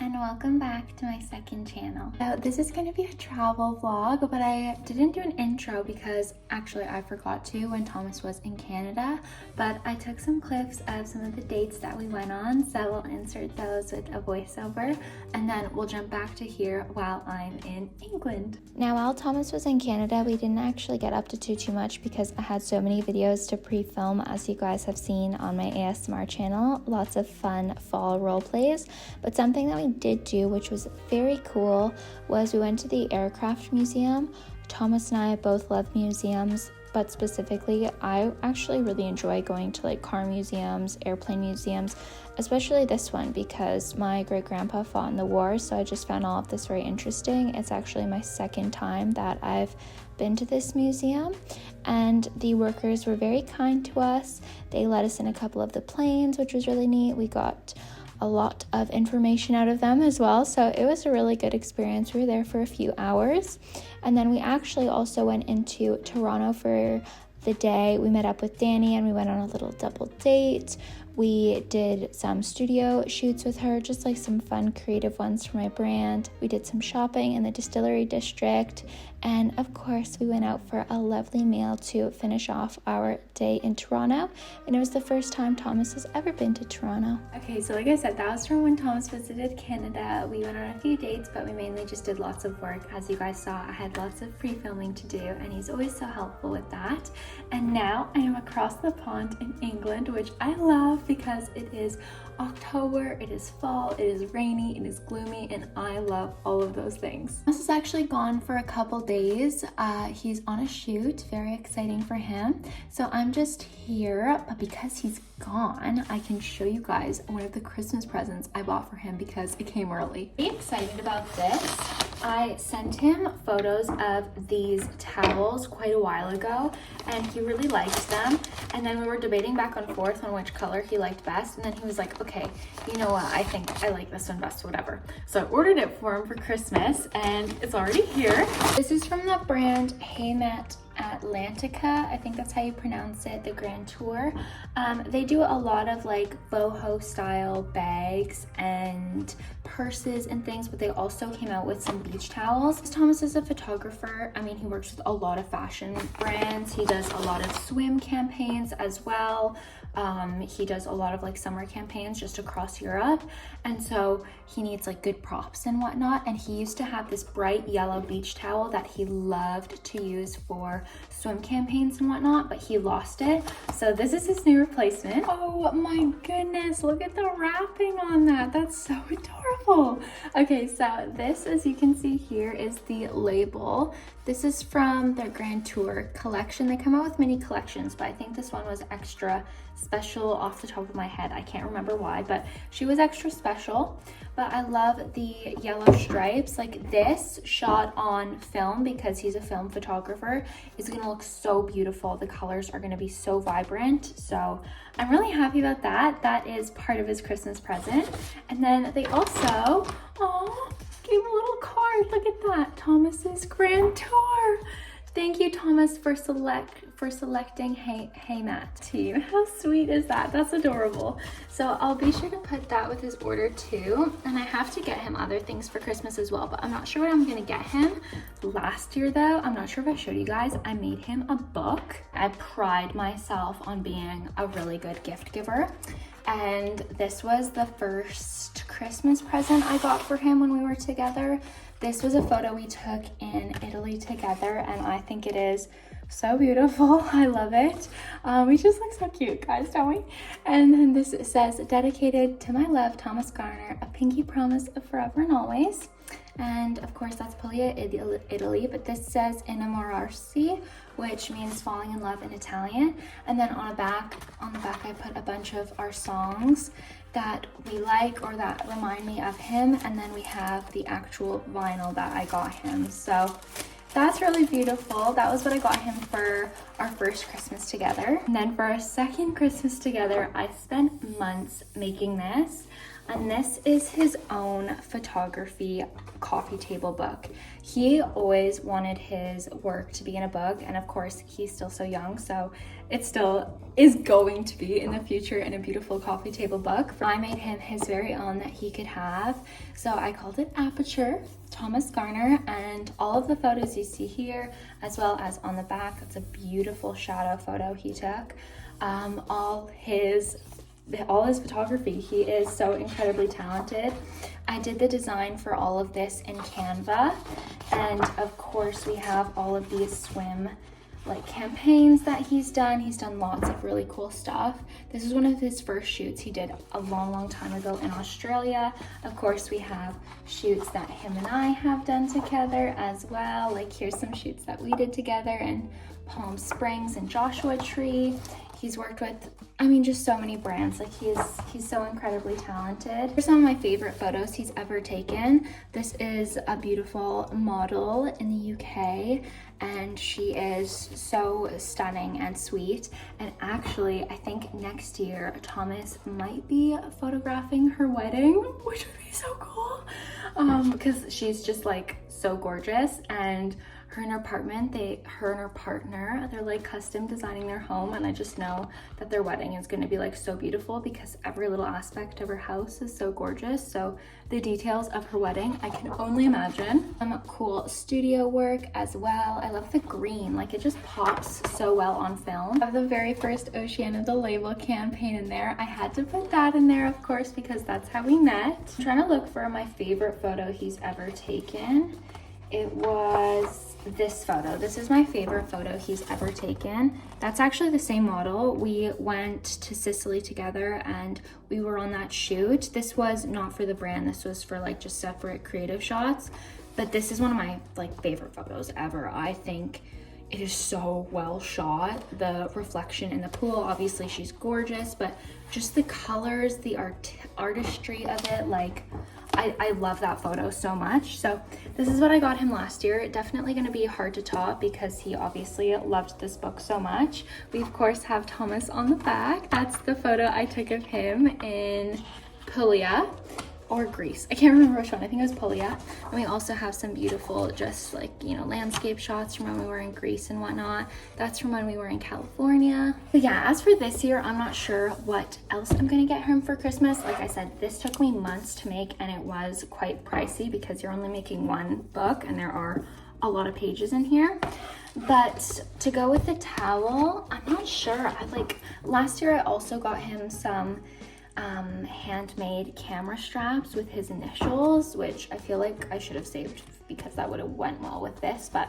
and welcome back to my second channel. So this is going to be a travel vlog, but I didn't do an intro because actually I forgot to when Thomas was in Canada, but I took some clips of some of the dates that we went on, so we'll insert those with a voiceover and then we'll jump back to here while I'm in England. Now while Thomas was in Canada, we didn't actually get up to too much because I had so many videos to pre-film, as you guys have seen on my ASMR channel. Lots of fun fall role plays, but something that we did do, which was very cool, was we went to the aircraft museum. Thomas and I both love museums, but specifically I actually really enjoy going to like car museums, airplane museums, especially this one because my great grandpa fought in the war, so I just found all of this very interesting. It's actually my second time that I've been to this museum, and the workers were very kind to us. They let us in a couple of the planes, which was really neat. We got a lot of information out of them as well, so it was a really good experience. We were there for a few hours, and then we actually also went into Toronto for the day. We met up with Danny and we went on a little double date. We did some studio shoots with her, just like some fun creative ones for my brand. We did some shopping in the distillery district, and of course we went out for a lovely meal to finish off our day in Toronto, and it was the first time Thomas has ever been to Toronto. Okay, so like I said, that was from when Thomas visited Canada. We went on a few dates, but we mainly just did lots of work. As you guys saw, I had lots of pre-filming to do, and he's always so helpful with that. And now I am across the pond in England, which I love because it is October, it is fall, it is rainy, it is gloomy, and I love all of those things. This is actually gone for a couple days. He's on a shoot, very exciting for him. So I'm just here, but because he's gone, I can show you guys one of the Christmas presents I bought for him because it came early. I'm excited about this. I sent him photos of these towels quite a while ago, and he really liked them. And then we were debating back and forth on which color he liked best, and then he was like, okay, you know what, I think I like this one best, whatever. So I ordered it for him for Christmas, and it's already here. This is from the brand Atlantica, I think that's how you pronounce it, the Grand Tour. They do a lot of like boho style bags and purses and things, but they also came out with some beach towels. Thomas is a photographer. I mean, he works with a lot of fashion brands. He does a lot of swim campaigns as well. He does a lot of like summer campaigns just across Europe, and so he needs like good props and whatnot. And he used to have this bright yellow beach towel that he loved to use for swim campaigns and whatnot, but he lost it, so this is his new replacement. Oh my goodness, look at the wrapping on that. That's so adorable. Okay, so this, as you can see here, is the label. This is from their Grand Tour collection. They come out with many collections, but I think this one was extra special off the top of my head. I can't remember why, but she was extra special. But I love the yellow stripes. Like this shot on film, because he's a film photographer, is gonna look so beautiful. The colors are gonna be so vibrant. So I'm really happy about that. That is part of his Christmas present. And then they also, gave a little card. Look at that, Thomas's Grand Tour. Thank you, Thomas, for selecting Hey Matt team. How sweet is that? That's adorable. So I'll be sure to put that with his order too. And I have to get him other things for Christmas as well, but I'm not sure what I'm gonna get him. Last year though, I'm not sure if I showed you guys, I made him a book. I pride myself on being a really good gift giver. And this was the first Christmas present I got for him when we were together. This was a photo we took in Italy together, and I think it is so beautiful. I love it. We just look so cute, guys, don't we? And then this says, dedicated to my love, Thomas Garner, a pinky promise of forever and always. And of course that's Puglia, Italy, but this says innamorarsi, which means falling in love in Italian. And then on the back I put a bunch of our songs that we like or that remind me of him, and then we have the actual vinyl that I got him. So that's really beautiful. That was what I got him for our first Christmas together. And then for our second Christmas together, I spent months making this. and this is his own photography coffee table book. He always wanted his work to be in a book, and of course he's still so young, so it still is going to be in the future in a beautiful coffee table book. I made him his very own that he could have, so I called it Aperture Thomas Garner, and all of the photos you see here, as well as on the back, that's a beautiful shadow photo he took. All his photography. He is so incredibly talented. I did the design for all of this in Canva, and of course we have all of these swim campaigns that he's done. He's done lots of really cool stuff. This is one of his first shoots he did a long time ago in Australia. Of course we have shoots that him and I have done together as well. Like here's some shoots that we did together in Palm Springs and Joshua Tree. He's worked with, just so many brands. Like he's so incredibly talented. Here's some of my favorite photos he's ever taken. This is a beautiful model in the UK, and she is so stunning and sweet. And actually, I think next year Thomas might be photographing her wedding, which would be so cool, because she's just so gorgeous. And her and her partner, they're custom designing their home, and I just know that their wedding is going to be so beautiful because every little aspect of her house is so gorgeous. So the details of her wedding, I can only imagine. Some cool studio work as well. I love the green, it just pops so well on film. I have the very first Oceanna the Label campaign in there. I had to put that in there, of course, because that's how we met. I'm trying to look for my favorite photo he's ever taken. It was this photo. This is my favorite photo he's ever taken. That's actually the same model. We went to Sicily together and we were on that shoot. This was not for the brand. This was for just separate creative shots. But this is one of my favorite photos ever. I think it is so well shot. The reflection in the pool, obviously she's gorgeous, but just the colors, the artistry of it, I love that photo so much. So this is what I got him last year. Definitely going to be hard to top because he obviously loved this book so much. We of course have Thomas on the back. That's the photo I took of him in Puglia or Greece. I can't remember which one. I think it was Puglia. And we also have some beautiful just landscape shots from when we were in Greece and whatnot. That's from when we were in California. But yeah, as for this year, I'm not sure what else I'm gonna get him for Christmas. Like I said, this took me months to make and it was quite pricey because you're only making one book and there are a lot of pages in here. But to go with the towel, I'm not sure. Last year I also got him some handmade camera straps with his initials, which I feel like I should have saved because that would have went well with this, but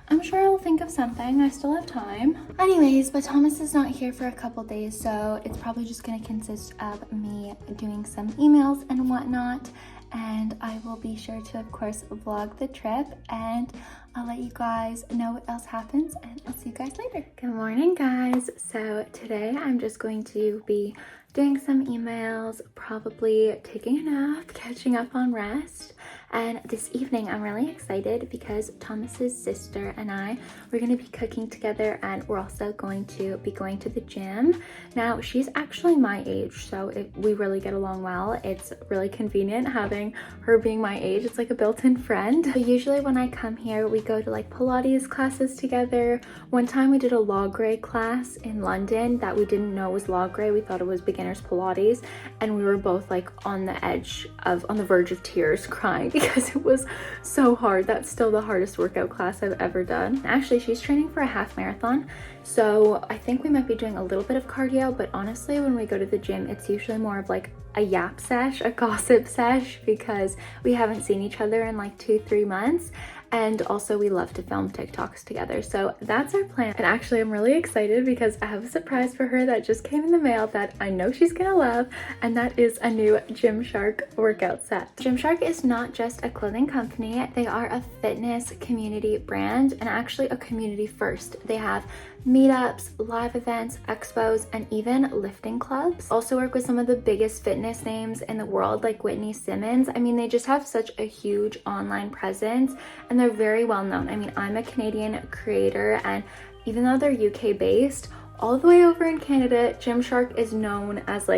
I'm sure I'll think of something. I still have time. Anyways, but Thomas is not here for a couple days, so it's probably just gonna consist of me doing some emails and whatnot, and I will be sure to of course vlog the trip, and I'll let you guys know what else happens, and I'll see you guys later. Good morning, guys. So today I'm just going to be doing some emails, probably taking a nap, catching up on rest. And this evening I'm really excited because Thomas's sister and I, we're going to be cooking together, and we're also going to be going to the gym. Now she's actually my age, so we really get along well. It's really convenient having her being my age. It's like a built-in friend. So usually when I come here, we go to Pilates classes together. One time we did a law grey class in London that we didn't know was law grey. We thought it was beginner's Pilates, and we were both on the verge of tears, crying because it was so hard. That's still the hardest workout class I've ever done. Actually, she's training for a half marathon, so I think we might be doing a little bit of cardio, but honestly, when we go to the gym, it's usually more of a yap sesh, a gossip sesh, because we haven't seen each other in 2-3 months. And also we love to film TikToks together. So that's our plan. And actually I'm really excited because I have a surprise for her that just came in the mail that I know she's gonna love, and that is a new Gymshark workout set. Gymshark is not just a clothing company, they are a fitness community brand, and actually a community first. They have meetups, live events, expos, and even lifting clubs. Also work with some of the biggest fitness names in the world like Whitney Simmons. They just have such a huge online presence and they're very well known. I'm a Canadian creator, and even though they're UK based, all the way over in Canada, Gymshark is known as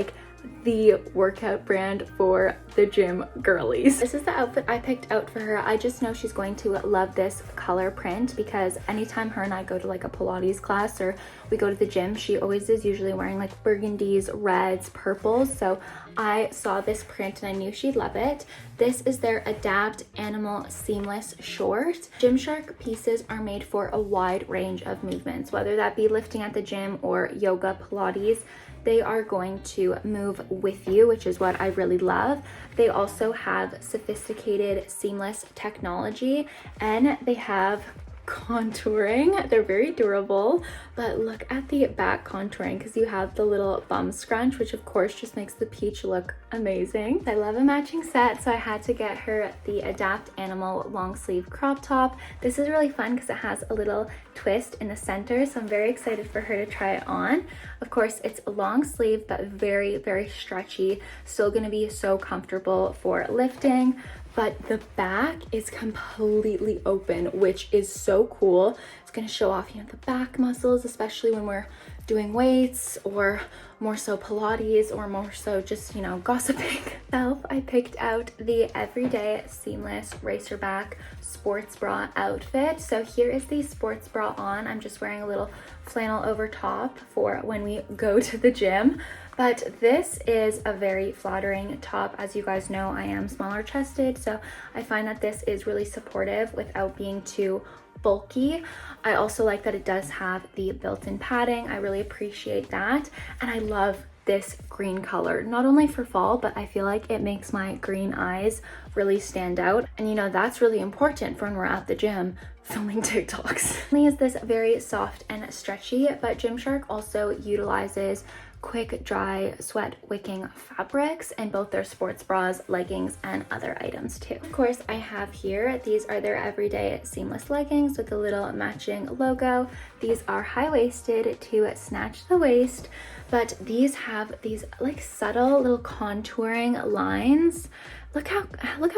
the workout brand for the gym girlies. This is the outfit I picked out for her. I just know she's going to love this color print because anytime her and I go to like a Pilates class or we go to the gym, she always is usually wearing like burgundies, reds, purples. So I saw this print and I knew she'd love it. This is their Adapt Animal Seamless Short. Gymshark pieces are made for a wide range of movements, whether that be lifting at the gym or yoga, Pilates. They are going to move with you, which is what I really love. They also have sophisticated seamless technology and they have contouring. They're very durable, but look at the back contouring because you have the little bum scrunch, which of course just makes the peach look amazing. I love a matching set, so I had to get her the Adapt Animal long sleeve crop top. This is really fun because it has a little twist in the center, so I'm very excited for her to try it on. Of course, it's a long sleeve, but very, very stretchy. Still gonna be so comfortable for lifting. But the back is completely open, which is so cool. It's gonna show off, the back muscles, especially when we're doing weights or more so Pilates or more so just, gossiping. I picked out the everyday seamless racerback sports bra outfit. So here is the sports bra on. I'm just wearing a little flannel over top for when we go to the gym. But this is a very flattering top. As you guys know, I am smaller chested, so I find that this is really supportive without being too bulky. I also like that it does have the built-in padding. I really appreciate that. And I love this green color, not only for fall, but I feel like it makes my green eyes really stand out. And that's really important for when we're at the gym filming TikToks. Is this very soft and stretchy, but Gymshark also utilizes quick dry sweat wicking fabrics in both their sports bras, leggings, and other items too. Of course, I have here, these are their everyday seamless leggings with a little matching logo. These are high-waisted to snatch the waist, but these have these like subtle little contouring lines. Look how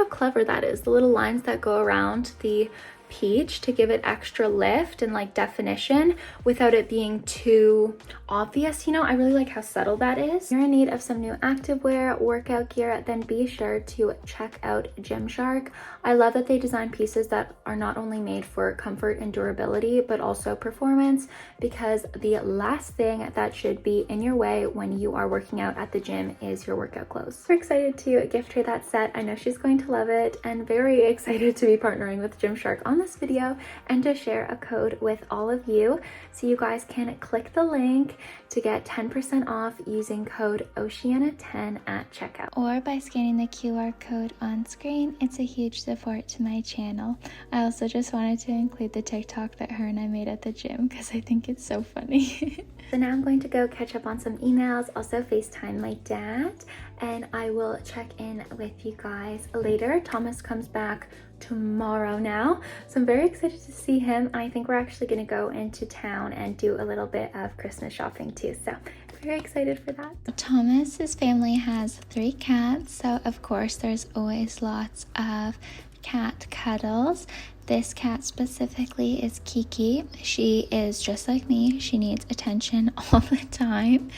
clever that is. The little lines that go around the peach to give it extra lift and like definition without it being too obvious. I really like how subtle that is. If you're in need of some new activewear, workout gear, then be sure to check out Gymshark. I love that they design pieces that are not only made for comfort and durability, but also performance, because the last thing that should be in your way when you are working out at the gym is your workout clothes. We're excited to gift her that set. I know she's going to love it, and very excited to be partnering with Gymshark on this video and to share a code with all of you, so you guys can click the link to get 10% off using code oceanna10 at checkout, or by scanning the QR code on screen. It's a huge support to my channel. I also just wanted to include the TikTok that her and I made at the gym because I think it's so funny. So now I'm going to go catch up on some emails, also FaceTime my dad, and I will check in with you guys later. Thomas comes back tomorrow now, so I'm very excited to see him. I think we're actually going to go into town and do a little bit of Christmas shopping too, so very excited for that. Thomas's family has 3 cats, so of course there's always lots of cat cuddles. This cat specifically is Kiki. She is just like me. She needs attention all the time,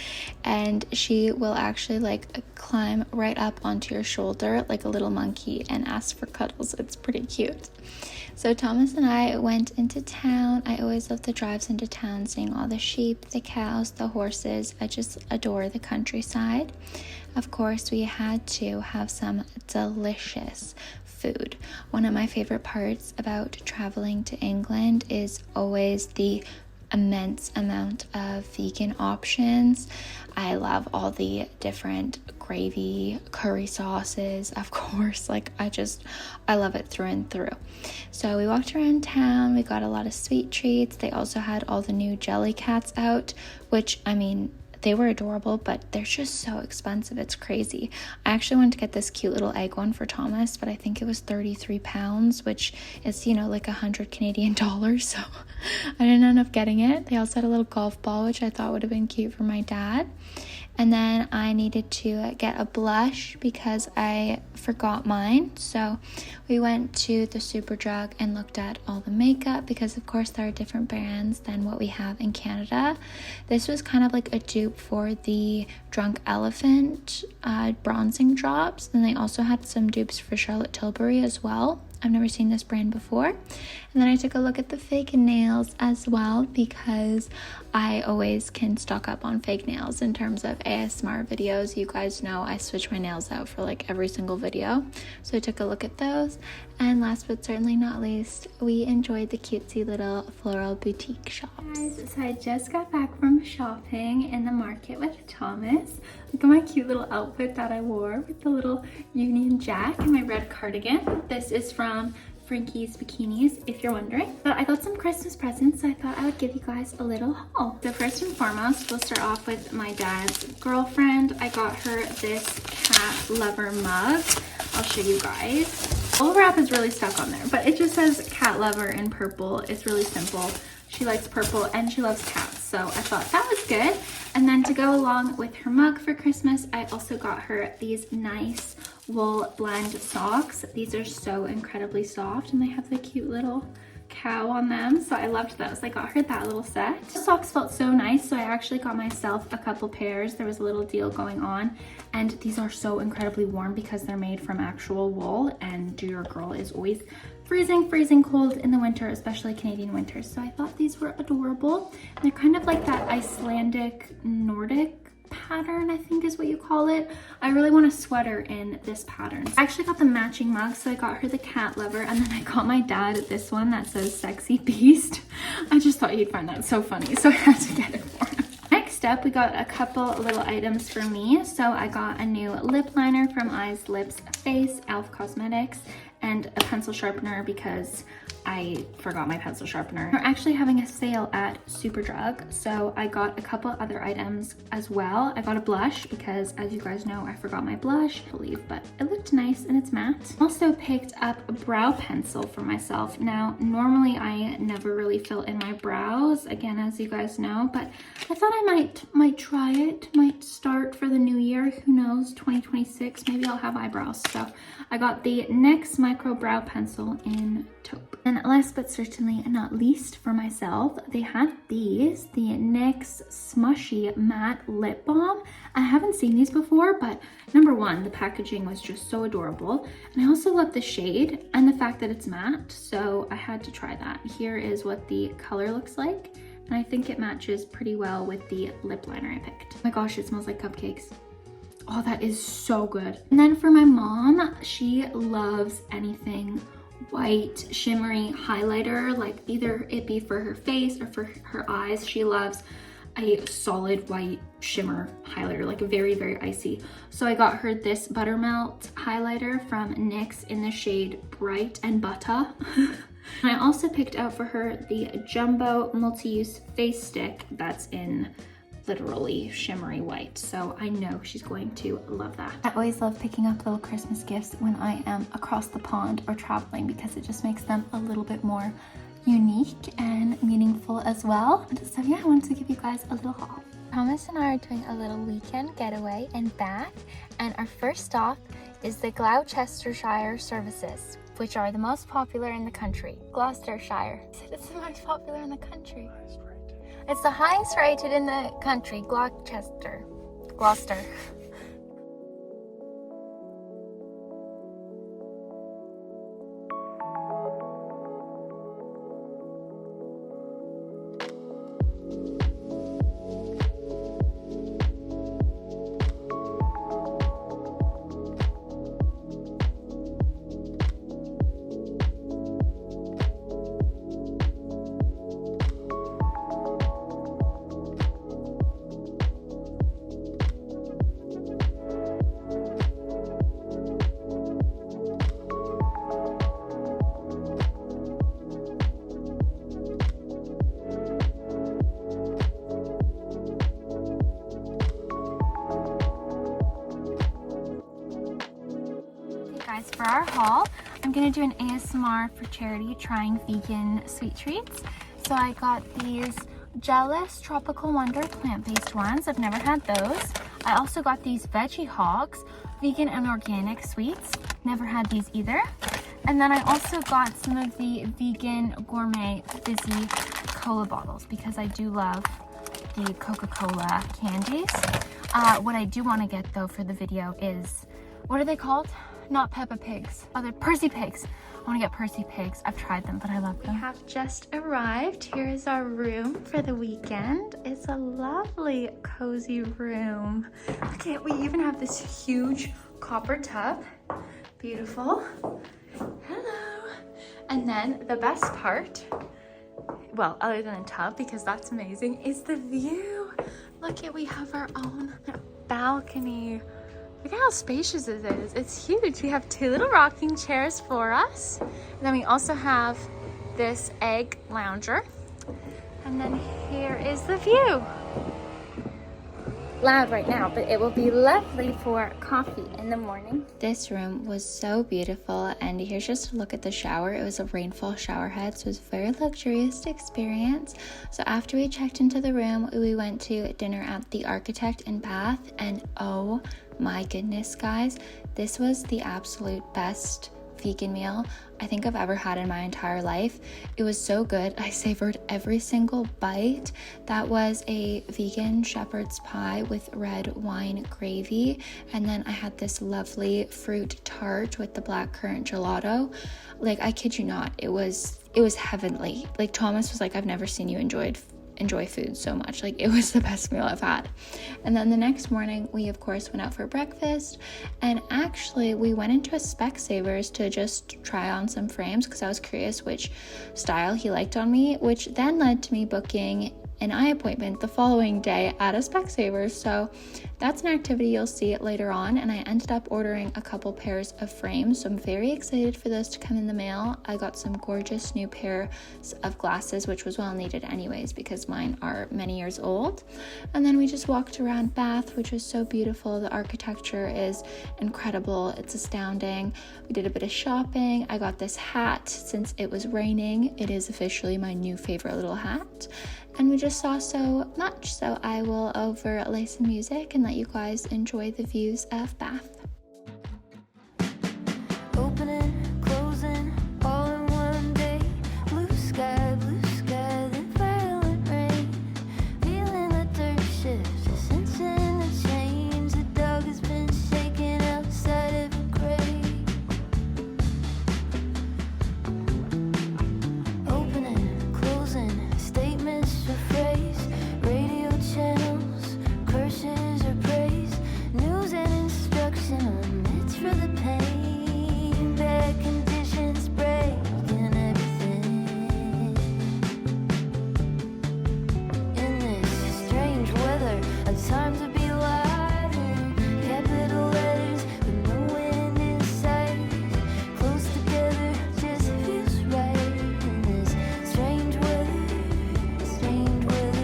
and she will actually like climb right up onto your shoulder like a little monkey and ask for cuddles. It's pretty cute. So Thomas and I went into town. I always love the drives into town, seeing all the sheep, the cows, the horses. I just adore the countryside. Of course, we had to have some delicious food. One of my favorite parts about traveling to England is always the immense amount of vegan options. I love all the different gravy, curry sauces, of course. I love it through and through. So we walked around town, we got a lot of sweet treats. They also had all the new jelly cats out, which, they were adorable, but they're just so expensive. It's crazy. I actually wanted to get this cute little egg one for Thomas, but I think it was 33 pounds, which is, like 100 Canadian dollars. So I didn't end up getting it. They also had a little golf ball, which I thought would have been cute for my dad. And then I needed to get a blush because I forgot mine. So we went to the Superdrug and looked at all the makeup because of course there are different brands than what we have in Canada. This was kind of like a dupe for the Drunk Elephant bronzing drops. And they also had some dupes for Charlotte Tilbury as well. I've never seen this brand before. And then I took a look at the fake nails as well because I always can stock up on fake nails in terms of ASMR videos. You guys know I switch my nails out for like every single video. So I took a look at those. And last but certainly not least, we enjoyed the cutesy little floral boutique shops. Guys, so I just got back from shopping in the market with Thomas. Look at my cute little outfit that I wore with the little Union Jack and my red cardigan. This is from Frankie's Bikinis, if you're wondering. But I got some Christmas presents, so I thought I would give you guys a little haul. So first and foremost, we'll start off with my dad's girlfriend. I got her this cat lover mug. I'll show you guys. The whole wrap is really stuck on there, but it just says cat lover in purple. It's really simple. She likes purple and she loves cats, so I thought that was good. And then to go along with her mug for Christmas, I also got her these nice wool blend socks. These are so incredibly soft and they have the cute little cow on them, so I loved those. I got her that little set. The socks felt so nice, so I actually got myself a couple pairs. There was a little deal going on, and these are so incredibly warm because they're made from actual wool, and your girl is always freezing cold in the winter, especially Canadian winters. So I thought these were adorable. They're kind of like that Icelandic Nordic pattern, I think is what you call it. I really want a sweater in this pattern. I actually got the matching mug, so I got her the cat lover, and then I got my dad this one that says sexy beast. I just thought he'd find that so funny, so I had to get it for him. Next up, we got a couple little items for me. So I got a new lip liner from Eyes Lips Face, e.l.f. Cosmetics, and a pencil sharpener because I forgot my pencil sharpener. They're actually having a sale at Superdrug, so I got a couple other items as well. I got a blush because, as you guys know, I forgot my blush, I believe, but it looked nice and it's matte. Also picked up a brow pencil for myself. Now, normally I never really fill in my brows, again, as you guys know, but I thought I might try it, might start for the new year. Who knows, 2026, maybe I'll have eyebrows. So I got the NYX Micro Brow Pencil in taupe. And last but certainly not least for myself, they had these, the NYX Smushy Matte Lip Balm. I haven't seen these before, but number one, the packaging was just so adorable. And I also love the shade and the fact that it's matte, so I had to try that. Here is what the color looks like. And I think it matches pretty well with the lip liner I picked. Oh my gosh, it smells like cupcakes. Oh, that is so good. And then for my mom, she loves anything white shimmery highlighter, like either it be for her face or for her eyes. She loves a solid white shimmer highlighter, like very icy. So I got her this Buttermelt highlighter from NYX in the shade Bright and Butter. And I also picked out for her the Jumbo Multi-Use Face Stick that's in literally shimmery white, so I know she's going to love that. I always love picking up little Christmas gifts when I am across the pond or traveling because it just makes them a little bit more unique and meaningful as well. So yeah, I wanted to give you guys a little haul. Thomas and I are doing a little weekend getaway in Bath, and our first stop is the Gloucestershire services, which are the most popular in the country. Gloucestershire. It's the most popular in the country. It's the highest rated in the country, Gloucester. For our haul, I'm gonna do an ASMR for charity trying vegan sweet treats. So I got these Jealous Tropical Wonder plant-based ones. I've never had those. I also got these veggie hogs, vegan and organic sweets. Never had these either. And then I also got some of the vegan gourmet fizzy cola bottles because I do love the Coca-Cola candies. What I do want to get though for the video is, what are they called? Not Peppa Pigs. Oh, they're Percy Pigs. I want to get Percy Pigs. I've tried them, but I love them. We have just arrived. Here is our room for the weekend. It's a lovely, cozy room. Look at, we even have this huge copper tub. Beautiful. Hello. And then the best part, well, other than the tub, because that's amazing, is the view. Look at, we have our own balcony. Look at how spacious it is. It's huge. We have 2 little rocking chairs for us. And then we also have this egg lounger. And then here is the view. Loud right now, but it will be lovely for coffee in the morning. This room was so beautiful, and here's just a look at the shower. It was a rainfall shower head, so it was a very luxurious experience. So after we checked into the room, we went to dinner at the Architect in Bath, and oh my goodness, guys, this was the absolute best vegan meal I think I've ever had in my entire life. It was so good. I savored every single bite. That was a vegan shepherd's pie with red wine gravy, and then I had this lovely fruit tart with the blackcurrant gelato. Like, I kid you not, it was heavenly. Like, Thomas was like, I've never seen you enjoy food so much. Like, it was the best meal I've had. And then the next morning, we of course went out for breakfast, and actually we went into a Specsavers to just try on some frames because I was curious which style he liked on me, which then led to me booking an eye appointment the following day at a Specsavers. So that's an activity you'll see later on, and I ended up ordering a couple pairs of frames, so I'm very excited for those to come in the mail. I got some gorgeous new pairs of glasses, which was well needed anyways because mine are many years old. And then we just walked around Bath, which was so beautiful. The architecture is incredible. It's astounding. We did a bit of shopping. I got this hat since it was raining. It is officially my new favorite little hat. And we just saw so much, so I will overlay some music and let you guys enjoy the views of Bath. Opening, closing, all in one day. Blue sky, then violent rain. Feeling the dirt shift, sensing the change. The dog has been shaken outside of a grave. Opening, closing, statements for phrase. Radio channels, curses or praise. News and instruction, omits for the pain. Bad conditions breaking everything. In this strange weather, a time to be alive. In capital letters, with no wind in sight. Close together, just feels right. In this strange weather, strange weather.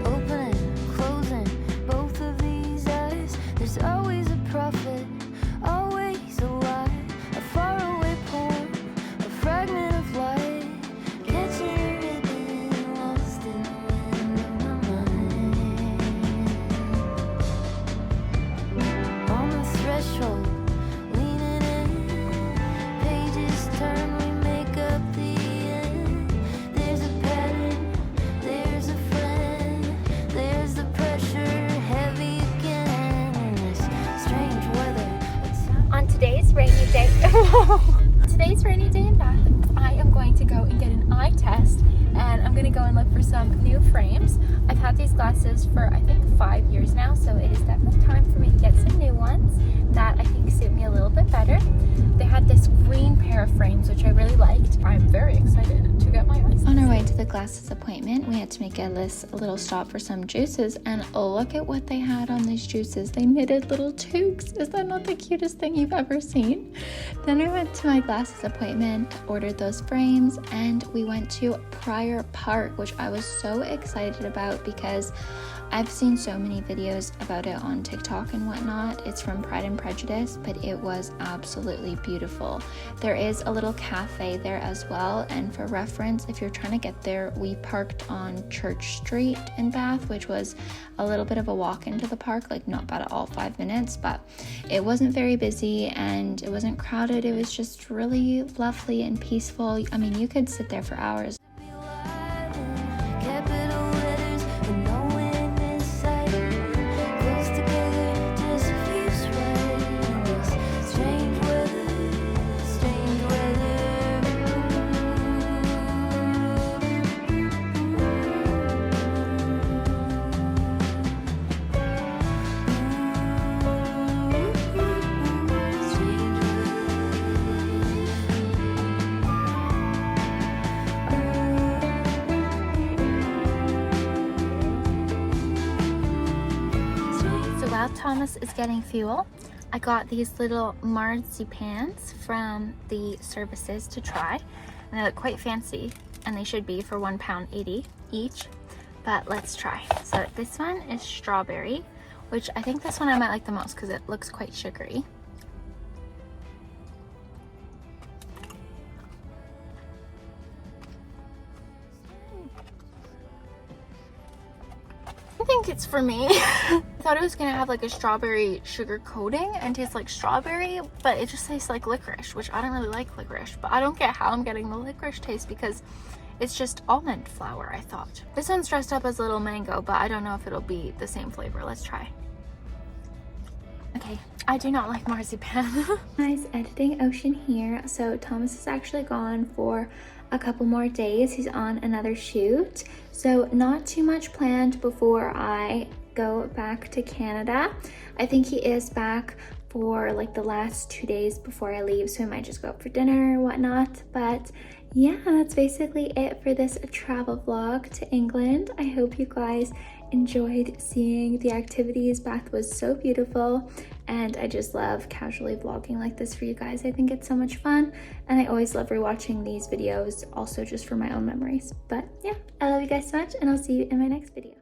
Opening, closing, both of these eyes. There's always a prophet, always a lie. A faraway poem, a fragment of light. Catching a ribbon, lost in the wind of my mind. On the threshold, leaning in. Pages turn, we make up the end. There's a pattern, there's a friend. There's the pressure, heavy again. In this strange weather, On today's rainy day, in Bath, I am going to go and get an eye test, and I'm going to go and look for some new frames. I've had these glasses for I think 5 years now, so it is definitely time for me to get some new ones that I think suit me a little bit better. They had this green pair of frames, which I really liked. I'm very excited to get my eyes. On our way to the glasses appointment, we had to make a little stop for some juices, and look at what they had on these juices. They knitted little toques. Is that not the cutest thing you've ever seen? Then we went to my glasses appointment, ordered those frames, and we went to Prior Park, which I was so excited about out because I've seen so many videos about it on TikTok and whatnot. It's from Pride and Prejudice, but it was absolutely beautiful. There is a little cafe there as well, and for reference, if you're trying to get there, we parked on Church Street in Bath, which was a little bit of a walk into the park, like not bad at all, 5 minutes, but it wasn't very busy and it wasn't crowded. It was just really lovely and peaceful. I mean, you could sit there for hours. Capital letters with no end in sight. Close together, just a few strides. Strange weather, strange weather. While Thomas is getting fuel, I got these little marzipans from the services to try, and they look quite fancy, and they should be for £1.80 each, but let's try. So this one is strawberry, which I think this one I might like the most because it looks quite sugary. I think it's for me. I thought it was gonna have like a strawberry sugar coating and taste like strawberry, but it just tastes like licorice, which I don't really like licorice, but I don't get how I'm getting the licorice taste because it's just almond flour, I thought. This one's dressed up as little mango, but I don't know if it'll be the same flavor. Let's try. Okay, I do not like marzipan. Guys, editing Ocean here. So Thomas is actually gone for a couple more days. He's on another shoot, so not too much planned before I go back to Canada. I think he is back for like the last 2 days before I leave, so we might just go out for dinner or whatnot. But yeah, that's basically it for this travel vlog to England. I hope you guys enjoyed seeing the activities. Bath was so beautiful, and I just love casually vlogging like this for you guys. I think it's so much fun, and I always love rewatching these videos also just for my own memories. But yeah, I love you guys so much, and I'll see you in my next video.